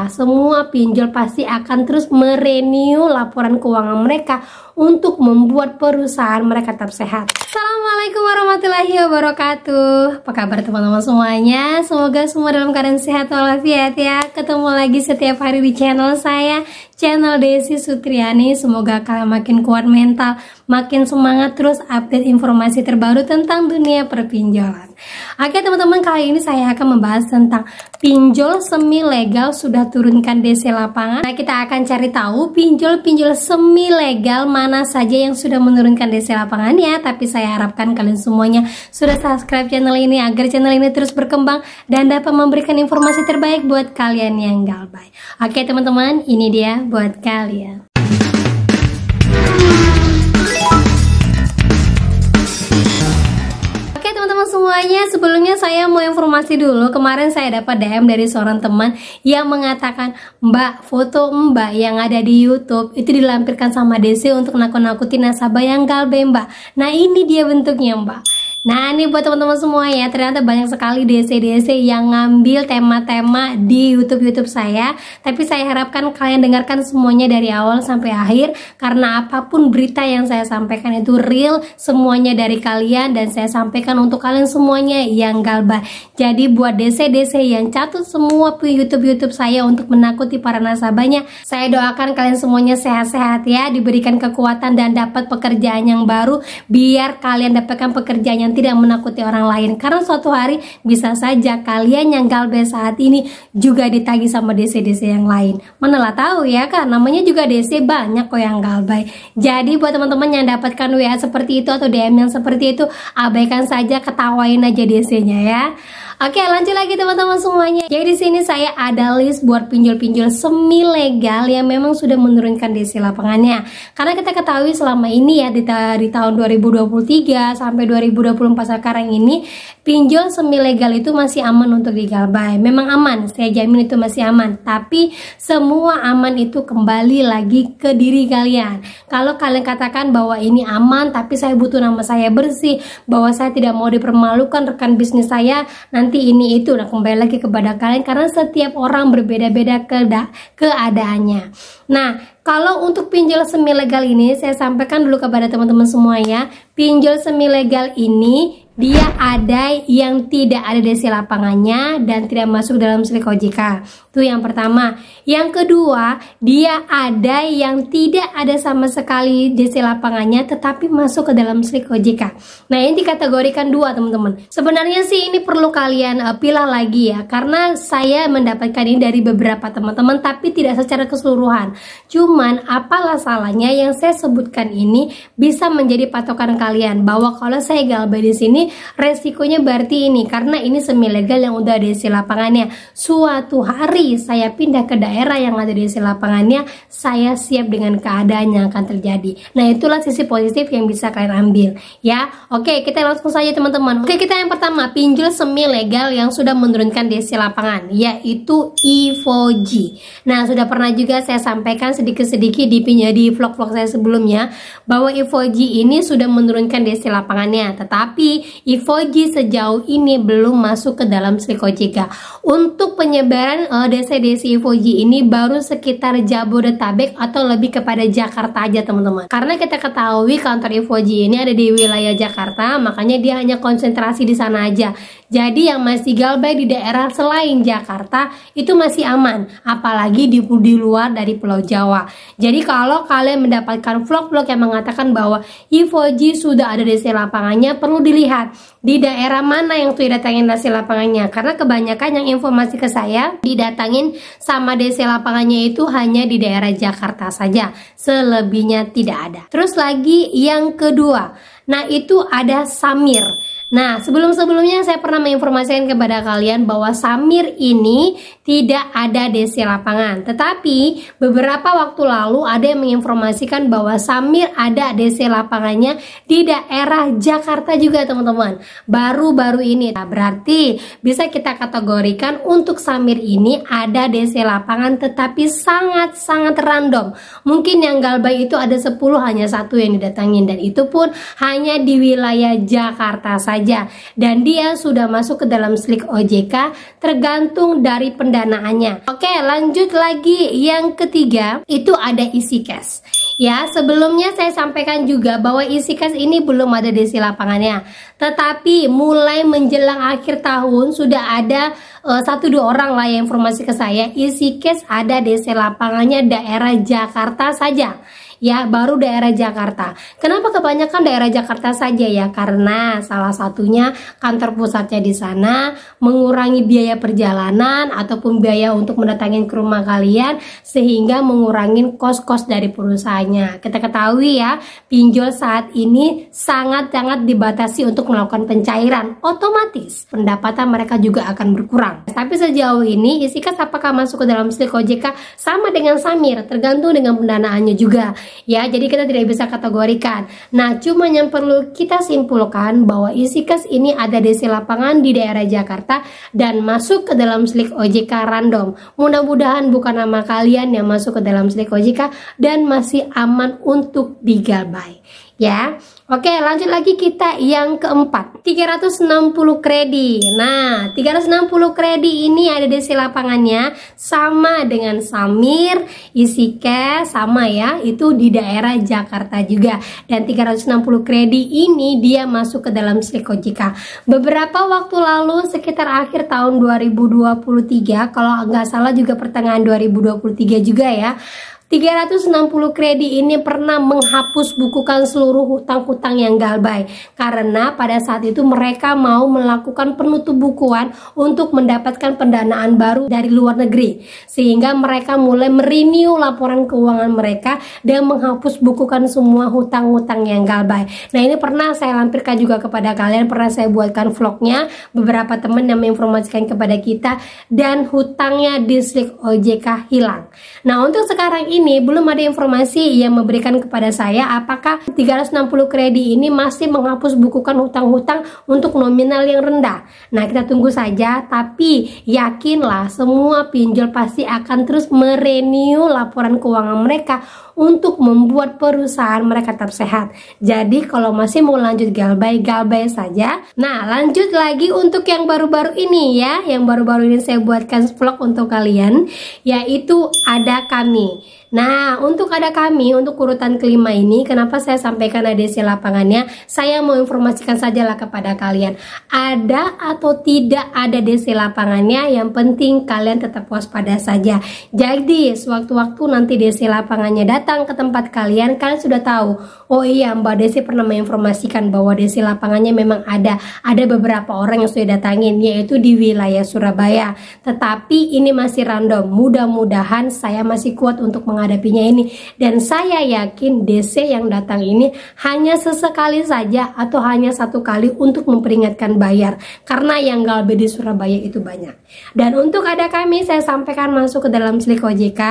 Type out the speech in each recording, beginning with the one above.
apa? Semua pinjol pasti akan terus merenew laporan keuangan mereka untuk membuat perusahaan mereka tetap sehat. Assalamualaikum warahmatullahi wabarakatuh. Apa kabar teman-teman semuanya? Semoga semua dalam keadaan sehat walafiat ya. Ketemu lagi setiap hari di channel saya, channel Desi Sutriani. Semoga kalian makin kuat mental, makin semangat terus update informasi terbaru tentang dunia perpinjolan. Oke teman-teman, kali ini saya akan membahas tentang pinjol semi legal sudah turunkan DC lapangan. Nah, kita akan cari tahu pinjol-pinjol semi legal mana saja yang sudah menurunkan DC lapangannya. Tapi saya harapkan kalian semuanya sudah subscribe channel ini agar channel ini terus berkembang dan dapat memberikan informasi terbaik buat kalian yang galbay. Oke teman-teman, ini dia buat kalian. Semuanya, sebelumnya saya mau informasi dulu. Kemarin saya dapat DM dari seorang teman yang mengatakan, Mbak, foto Mbak yang ada di YouTube itu dilampirkan sama DC untuk nakut-nakutin nasabah yang galbay Mbak. Nah ini dia bentuknya Mbak. Nah ini buat teman-teman semua ya, ternyata banyak sekali DC-DC yang ngambil tema-tema di YouTube saya. Tapi saya harapkan kalian dengarkan semuanya dari awal sampai akhir, karena apapun berita yang saya sampaikan itu real, semuanya dari kalian, dan saya sampaikan untuk kalian semuanya yang galbay. Jadi buat DC-DC yang catut semua YouTube saya untuk menakuti para nasabahnya, saya doakan kalian semuanya sehat-sehat ya, diberikan kekuatan dan dapat pekerjaan yang baru, biar kalian dapatkan pekerjaan yang tidak menakuti orang lain. Karena suatu hari bisa saja kalian yang galbay saat ini juga ditagih sama DC-DC yang lain. Manalah tahu ya kan, namanya juga DC, banyak kok yang galbay. Jadi buat teman-teman yang dapatkan WA seperti itu atau DM yang seperti itu, abaikan saja, ketawain aja DC-nya ya. Oke, lanjut lagi teman-teman semuanya. Jadi di sini saya ada list buat pinjol-pinjol semi legal yang memang sudah menurunkan DC lapangannya. Karena kita ketahui selama ini ya di tahun 2023 sampai 2024 sekarang ini, pinjol semi legal itu masih aman untuk digalbay. Memang aman, saya jamin itu masih aman. Tapi semua aman itu kembali lagi ke diri kalian. Kalau kalian katakan bahwa ini aman tapi saya butuh nama saya bersih, bahwa saya tidak mau dipermalukan rekan bisnis saya, nanti ini itu, nah kembali lagi kepada kalian karena setiap orang berbeda-beda keadaannya. Nah, kalau untuk pinjol semi legal ini saya sampaikan dulu kepada teman-teman semua ya. Pinjol semi legal ini dia ada yang tidak ada DC lapangannya dan tidak masuk dalam SLIK OJK. Itu yang pertama. Yang kedua, dia ada yang tidak ada sama sekali DC lapangannya tetapi masuk ke dalam SLIK OJK. Nah, ini dikategorikan dua teman-teman. Sebenarnya sih ini perlu kalian pilih lagi ya, karena saya mendapatkan ini dari beberapa teman-teman tapi tidak secara keseluruhan. Cuman apalah salahnya yang saya sebutkan ini bisa menjadi patokan kalian bahwa kalau saya galbay di sini resikonya berarti ini, karena ini semi legal yang udah ada DC lapangannya. Suatu hari saya pindah ke daerah yang ada DC lapangannya, saya siap dengan keadaan yang akan terjadi. Nah itulah sisi positif yang bisa kalian ambil ya. Oke, kita langsung saja teman-teman. Oke, kita yang pertama, pinjol semi legal yang sudah menurunkan DC lapangan, yaitu Evogy. Nah sudah pernah juga saya sampaikan sedikit-sedikit di vlog-vlog saya sebelumnya bahwa Evogy ini sudah menurunkan DC lapangannya, tetapi Evogy sejauh ini belum masuk ke dalam SLIK OJK. Untuk penyebaran DC Evogy ini baru sekitar Jabodetabek atau lebih kepada Jakarta aja teman-teman. Karena kita ketahui kantor Evogy ini ada di wilayah Jakarta, makanya dia hanya konsentrasi di sana aja. Jadi yang masih galbay di daerah selain Jakarta itu masih aman, apalagi di luar dari Pulau Jawa. Jadi kalau kalian mendapatkan vlog-vlog yang mengatakan bahwa Evogy sudah ada DC lapangannya, perlu dilihat di daerah mana yang tuh didatangin DC lapangannya. Karena kebanyakan yang informasi ke saya didatangin sama DC lapangannya itu hanya di daerah Jakarta saja, selebihnya tidak ada. Terus lagi yang kedua, nah itu ada Samir. Nah, sebelum-sebelumnya saya pernah menginformasikan kepada kalian bahwa Samir ini tidak ada DC lapangan. Tetapi beberapa waktu lalu ada yang menginformasikan bahwa Samir ada DC lapangannya di daerah Jakarta juga teman-teman. Baru-baru ini. Nah, berarti bisa kita kategorikan untuk Samir ini ada DC lapangan tetapi sangat-sangat random. Mungkin yang galbay itu ada 10, hanya 1 yang didatangin, dan itu pun hanya di wilayah Jakarta saja. Dan dia sudah masuk ke dalam SLIK OJK tergantung dari pendaftaran pendanaannya. Oke, lanjut lagi. Yang ketiga itu ada isi cash. Ya, sebelumnya saya sampaikan juga bahwa isi cash ini belum ada DC lapangannya. Tetapi mulai menjelang akhir tahun sudah ada 1-2 orang lah yang informasi ke saya, isi cash ada DC lapangannya daerah Jakarta saja. Ya, baru daerah Jakarta. Kenapa kebanyakan daerah Jakarta saja ya? Karena salah satunya kantor pusatnya di sana, mengurangi biaya perjalanan ataupun biaya untuk mendatangi ke rumah kalian, sehingga mengurangi kos-kos dari perusahaannya. Kita ketahui ya, pinjol saat ini sangat-sangat dibatasi untuk melakukan pencairan. Otomatis pendapatan mereka juga akan berkurang. Tapi sejauh ini isi cash apakah masuk ke dalam slik OJK? Sama dengan Samir, tergantung dengan pendanaannya juga. Ya, jadi kita tidak bisa kategorikan. Nah, cuma yang perlu kita simpulkan bahwa isi cash ini ada DC lapangan di daerah Jakarta dan masuk ke dalam slik OJK random. Mudah-mudahan bukan nama kalian yang masuk ke dalam slik OJK dan masih aman untuk digalbay. Ya, oke, lanjut lagi kita yang keempat, 360 kredi. Nah, 360 kredi ini ada DC lapangannya sama dengan Samir, isi cash sama ya, itu di daerah Jakarta juga. Dan 360 kredi ini dia masuk ke dalam slik OJK. Beberapa waktu lalu sekitar akhir tahun 2023, kalau nggak salah juga pertengahan 2023 juga ya, 360 kredi ini pernah menghapus bukukan seluruh hutang-hutang yang galbay, karena pada saat itu mereka mau melakukan penutup bukuan untuk mendapatkan pendanaan baru dari luar negeri, sehingga mereka mulai merenew laporan keuangan mereka dan menghapus bukukan semua hutang-hutang yang galbay. Nah, ini pernah saya lampirkan juga kepada kalian, pernah saya buatkan vlognya, beberapa teman yang menginformasikan kepada kita, dan hutangnya di slik OJK hilang. Nah, untuk sekarang ini belum ada informasi yang memberikan kepada saya apakah 360 kredi ini masih menghapus bukukan hutang-hutang untuk nominal yang rendah. Nah, kita tunggu saja, tapi yakinlah semua pinjol pasti akan terus merenew laporan keuangan mereka untuk membuat perusahaan mereka tetap sehat. Jadi kalau masih mau lanjut galbay saja. Nah, lanjut lagi untuk yang baru-baru ini ya, yang baru-baru ini saya buatkan vlog untuk kalian, yaitu ada kami. Nah, untuk ada kami, untuk urutan kelima ini, kenapa saya sampaikan ADC lapangannya? Saya mau informasikan sajalah kepada kalian, ada atau tidak ada DC lapangannya, yang penting kalian tetap waspada saja. Jadi, sewaktu-waktu nanti DC lapangannya datang ke tempat kalian, kalian sudah tahu, oh iya, Mbak Desi pernah menginformasikan bahwa DC lapangannya memang ada beberapa orang yang sudah datangin, yaitu di wilayah Surabaya. Tetapi ini masih random, mudah-mudahan saya masih kuat untuk menghadapinya ini, dan saya yakin DC yang datang ini hanya sesekali saja atau hanya satu kali untuk memperingatkan bayar, karena yang galbay di Surabaya itu banyak. Dan untuk ada kami, saya sampaikan masuk ke dalam slik OJK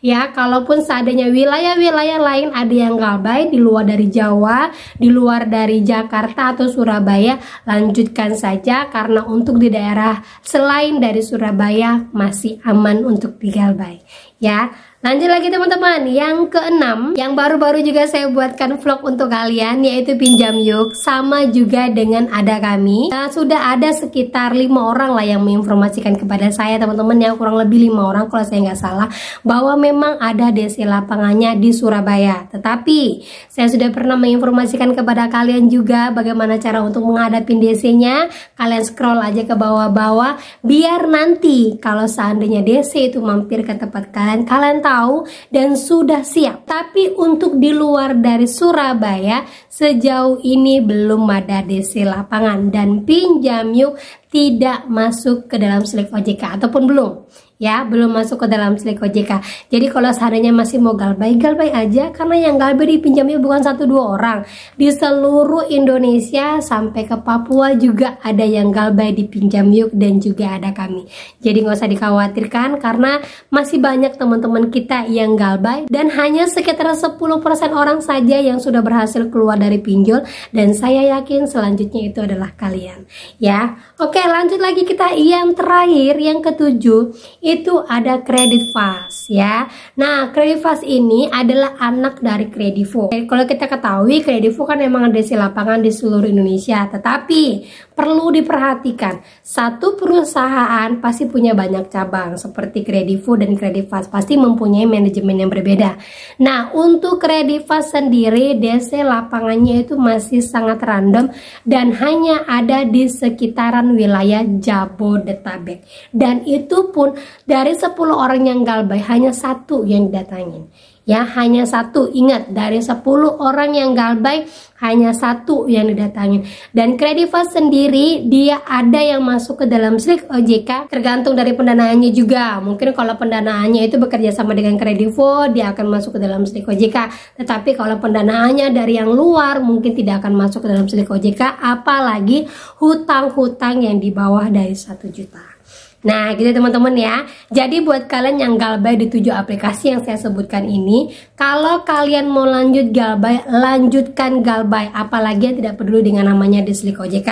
ya, kalaupun seandainya wilayah-wilayah lain ada yang galbay di luar dari Jawa, di luar dari Jakarta atau Surabaya, lanjutkan saja, karena untuk di daerah selain dari Surabaya masih aman untuk digalbay ya. Lanjut lagi teman-teman, yang keenam, yang baru-baru juga saya buatkan vlog untuk kalian, yaitu Pinjam Yuk, sama juga dengan ada kami. Nah, sudah ada sekitar 5 orang lah yang menginformasikan kepada saya teman-teman, yang kurang lebih 5 orang kalau saya nggak salah, bahwa memang ada DC lapangannya di Surabaya. Tetapi saya sudah pernah menginformasikan kepada kalian juga bagaimana cara untuk menghadapi DC-nya. Kalian scroll aja ke bawah-bawah, biar nanti kalau seandainya DC itu mampir ke tempat kalian, kalian tahu dan sudah siap. Tapi untuk di luar dari Surabaya sejauh ini belum ada DC lapangan, dan Pinjam Yuk tidak masuk ke dalam slik OJK ataupun belum ya, belum masuk ke dalam slik OJK. Jadi kalau seandainya masih mau galbay aja, karena yang galbay di Pinjam Yuk bukan 1-2 orang, di seluruh Indonesia sampai ke Papua juga ada yang galbay di Pinjam Yuk, dan juga ada kami. Jadi nggak usah dikhawatirkan, karena masih banyak teman-teman kita yang galbay, dan hanya sekitar 10% orang saja yang sudah berhasil keluar dari pinjol, dan saya yakin selanjutnya itu adalah kalian ya. Oke, lanjut lagi kita yang terakhir, yang ketujuh. itu ada Credit Fast ya. Nah, Credit Fast ini adalah anak dari Kredivo. Kalau kita ketahui, Kredivo kan memang ada DC lapangan di seluruh Indonesia, tetapi perlu diperhatikan, satu perusahaan pasti punya banyak cabang seperti Kredivo dan Credit Fast pasti mempunyai manajemen yang berbeda. Nah, untuk Credit Fast sendiri DC lapangannya itu masih sangat random dan hanya ada di sekitaran wilayah Jabodetabek. Dan itu pun dari 10 orang yang galbay hanya satu yang didatangin. Ya, hanya satu. Ingat, dari 10 orang yang galbay hanya satu yang didatangin. Dan Credit Fast sendiri dia ada yang masuk ke dalam SLIK OJK tergantung dari pendanaannya juga. Mungkin kalau pendanaannya itu bekerja sama dengan Kredivo, dia akan masuk ke dalam SLIK OJK. Tetapi kalau pendanaannya dari yang luar mungkin tidak akan masuk ke dalam SLIK OJK, apalagi hutang-hutang yang di bawah dari 1 juta. Nah, gitu teman-teman ya. Jadi buat kalian yang galbay di 7 aplikasi yang saya sebutkan ini, kalau kalian mau lanjut galbay, lanjutkan galbay, apalagi yang tidak peduli dengan namanya di SLIK OJK.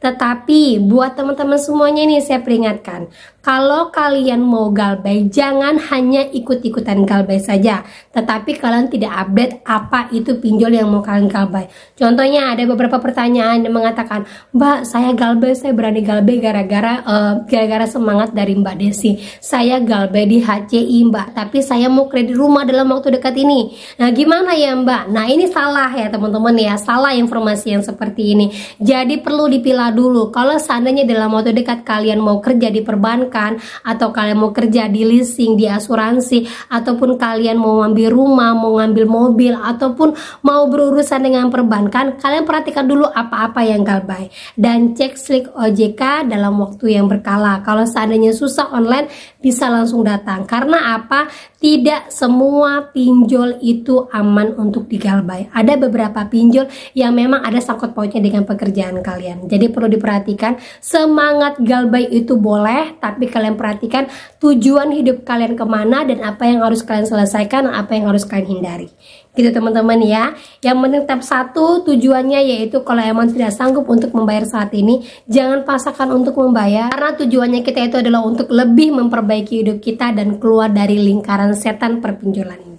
Tetapi buat teman-teman semuanya ini saya peringatkan, kalau kalian mau galbay, jangan hanya ikut-ikutan galbay saja, tetapi kalian tidak update apa itu pinjol yang mau kalian galbay. Contohnya ada beberapa pertanyaan yang mengatakan, Mbak, saya galbay, saya berani galbay gara-gara semangat dari Mbak Desi. Saya galbay di HCI Mbak, tapi saya mau kredit rumah dalam waktu dekat ini. Nah, gimana ya Mbak? Nah, ini salah ya teman-teman ya, salah informasi yang seperti ini. Jadi perlu dipilah dulu. Kalau seandainya dalam waktu dekat kalian mau kerja di perbankan, atau kalian mau kerja di leasing, di asuransi, ataupun kalian mau ngambil rumah, mau ngambil mobil, ataupun mau berurusan dengan perbankan, kalian perhatikan dulu apa-apa yang galbay dan cek SLIK OJK dalam waktu yang berkala. Kalau seandainya susah online, bisa langsung datang. Karena apa? Tidak semua pinjol itu aman untuk digalbay. Ada beberapa pinjol yang memang ada sangkut pautnya dengan pekerjaan kalian. Jadi perlu diperhatikan, semangat galbay itu boleh, tapi kalian perhatikan tujuan hidup kalian kemana dan apa yang harus kalian selesaikan dan apa yang harus kalian hindari. Gitu teman-teman ya. Yang penting tetap satu tujuannya, yaitu kalau emang tidak sanggup untuk membayar saat ini, jangan paksakan untuk membayar, karena tujuannya kita itu adalah untuk lebih memperbaiki hidup kita dan keluar dari lingkaran setan perpinjolan ini.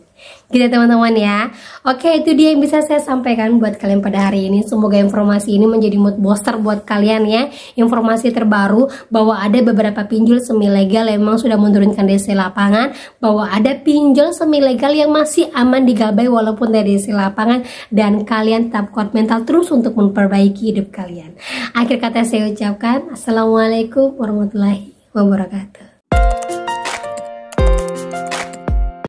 Gitu teman-teman ya. Oke, itu dia yang bisa saya sampaikan buat kalian pada hari ini. Semoga informasi ini menjadi mood booster buat kalian ya. Informasi terbaru bahwa ada beberapa pinjol semi legal yang memang sudah menurunkan DC lapangan, bahwa ada pinjol semi legal yang masih aman digalbay walaupun dari DC lapangan, dan kalian tetap kuat mental terus untuk memperbaiki hidup kalian. Akhir kata saya ucapkan Assalamualaikum warahmatullahi wabarakatuh.